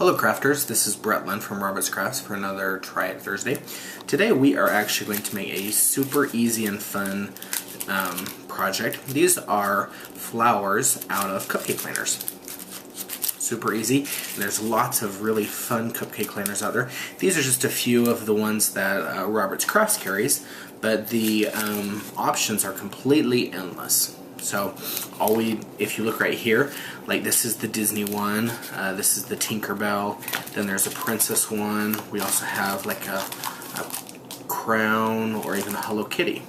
Hello crafters, this is Lund from Robert's Crafts for another Try It Thursday. Today we are actually going to make a super easy and fun project. These are flowers out of cupcake liners. Super easy, and there's lots of really fun cupcake liners out there. These are just a few of the ones that Robert's Crafts carries, but the options are completely endless. So if you look right here, like this is the Disney one, this is the Tinkerbell, then there's a princess one, we also have like a crown or even a Hello Kitty.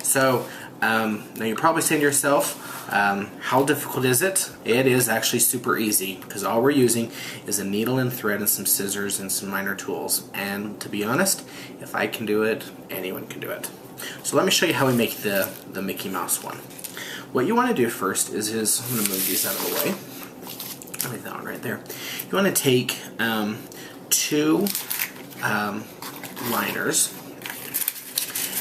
So now you're probably saying to yourself, how difficult is it? It is actually super easy, because all we're using is a needle and thread and some scissors and some minor tools. And to be honest, if I can do it, anyone can do it. So let me show you how we make the Mickey Mouse one. What you want to do first is I'm going to move these out of the way. I'll leave that one right there. You want to take two liners,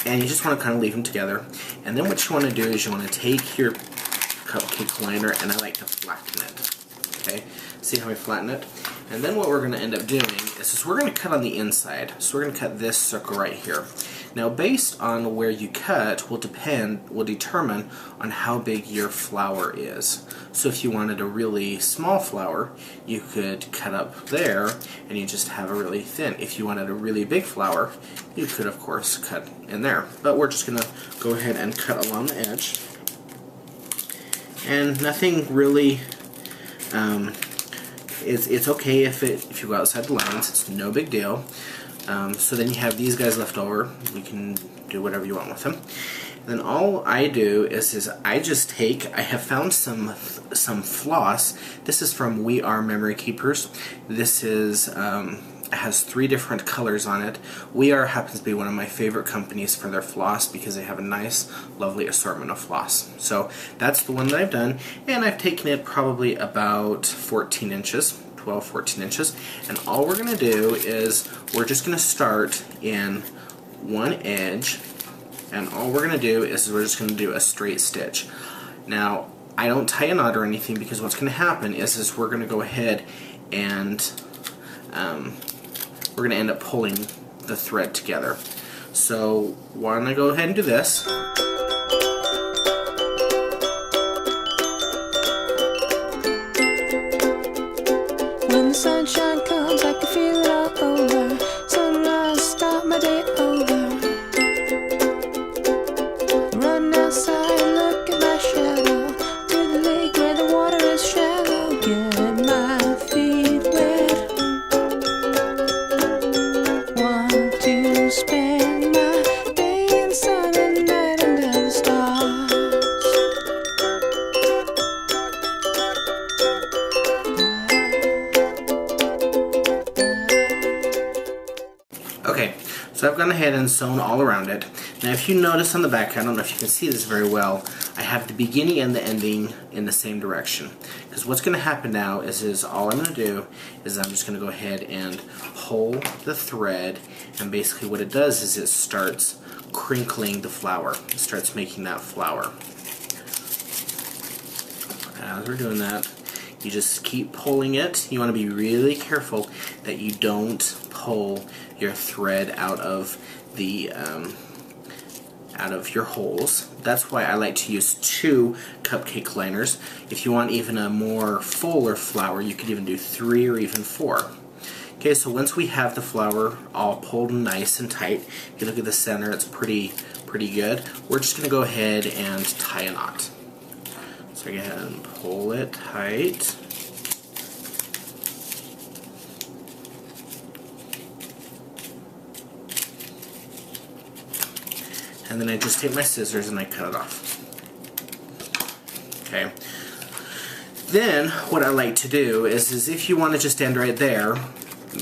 and you just want to kind of leave them together. And then what you want to do is you want to take your cupcake liner, and I like to flatten it. Okay, see how I flatten it? And then what we're going to end up doing is we're going to cut on the inside. So we're going to cut this circle right here. Now, based on where you cut will determine on how big your flower is. So if you wanted a really small flower, you could cut up there and you just have a really thin. If you wanted a really big flower, you could of course cut in there. But we're just going to go ahead and cut along the edge. And nothing really, it's okay if you go outside the lines, it's no big deal. So then you have these guys left over. You can do whatever you want with them. And then all I do is I have found some floss. This is from We Are Memory Keepers. This is it has 3 different colors on it. We Are happens to be one of my favorite companies for their floss because they have a nice, lovely assortment of floss. So that's the one that I've done, and I've taken it probably about 14 inches. 12-14 inches, and all we're going to do is we're just going to start in one edge, and all we're going to do is we're just going to do a straight stitch. Now I don't tie a knot or anything, because what's going to happen is we're going to go ahead and we're going to end up pulling the thread together. So why don't I go ahead and do this. When the sunshine comes, I can feel it all over. Sunrise, start my day over. Run outside and look at my shadow, to the lake where the water is shallow. Get my feet wet. Want to spend my day in sun and night under the stars. Okay, so I've gone ahead and sewn all around it. Now if you notice on the back, I don't know if you can see this very well, I have the beginning and the ending in the same direction. Because what's going to happen now is all I'm going to do is I'm just going to go ahead and pull the thread, and basically what it does is it starts crinkling the flower. It starts making that flower. As we're doing that, you just keep pulling it. You want to be really careful that you don't pull your thread out of the out of your holes. That's why I like to use 2 cupcake liners. If you want even a more fuller flower, you could even do 3 or even 4. Okay, so once we have the flower all pulled nice and tight, if you look at the center, it's pretty good. We're just going to go ahead and tie a knot. So go ahead and pull it tight. And then I just take my scissors and I cut it off. Okay. Then what I like to do is if you want to just end right there,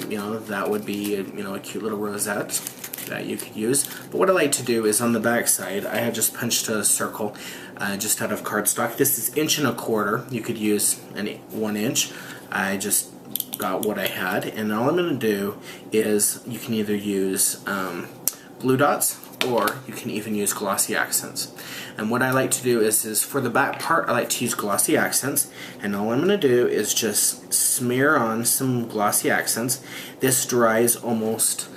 you know, that would be a cute little rosette that you could use. But what I like to do is on the back side, I have just punched a circle just out of cardstock. This is 1¼ inch. You could use 1 inch. I just got what I had, and all I'm going to do is you can either use glue dots, or you can even use glossy accents. And what I like to do is for the back part, I like to use glossy accents, and all I'm going to do is just smear on some glossy accents. This dries almost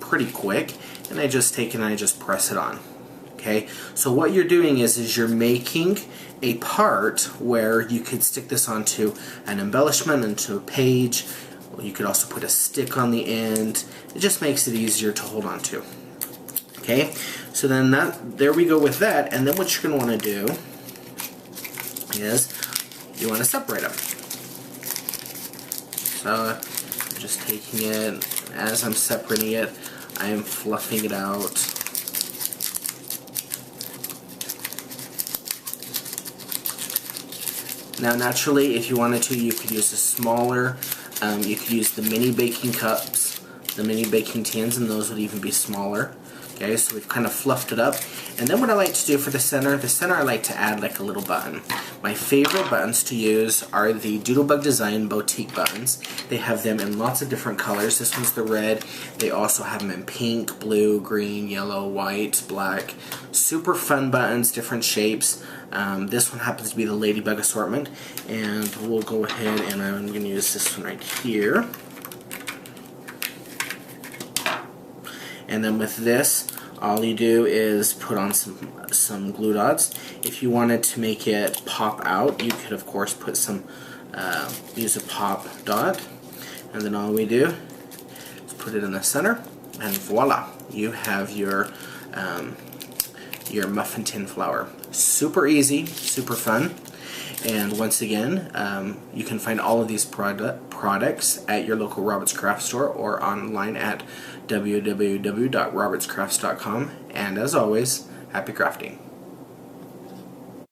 pretty quick, and I just take it and I just press it on. Okay, so what you're doing is you're making a part where you could stick this onto an embellishment, onto a page. You could also put a stick on the end. It just makes it easier to hold on to. Okay, so then there we go with that, and then what you're going to want to do is you want to separate them. So I'm just taking it, as I'm separating it, I am fluffing it out. Now naturally, if you wanted to, you could use a smaller, you could use the mini baking cups, the mini baking tins, and those would even be smaller. Okay, so we've kind of fluffed it up. And then what I like to do for the center I like to add like a little button. My favorite buttons to use are the Doodlebug Design Boutique buttons. They have them in lots of different colors. This one's the red. They also have them in pink, blue, green, yellow, white, black. Super fun buttons, different shapes. This one happens to be the Ladybug assortment. And we'll go ahead and I'm going to use this one right here. And then with this, all you do is put on some glue dots. If you wanted to make it pop out, you could of course put some, use a pop dot. And then all we do is put it in the center, and voila, you have your muffin tin flower. Super easy, super fun. And once again, you can find all of these products at your local Roberts Craft store or online at www.robertscrafts.com. And as always, happy crafting.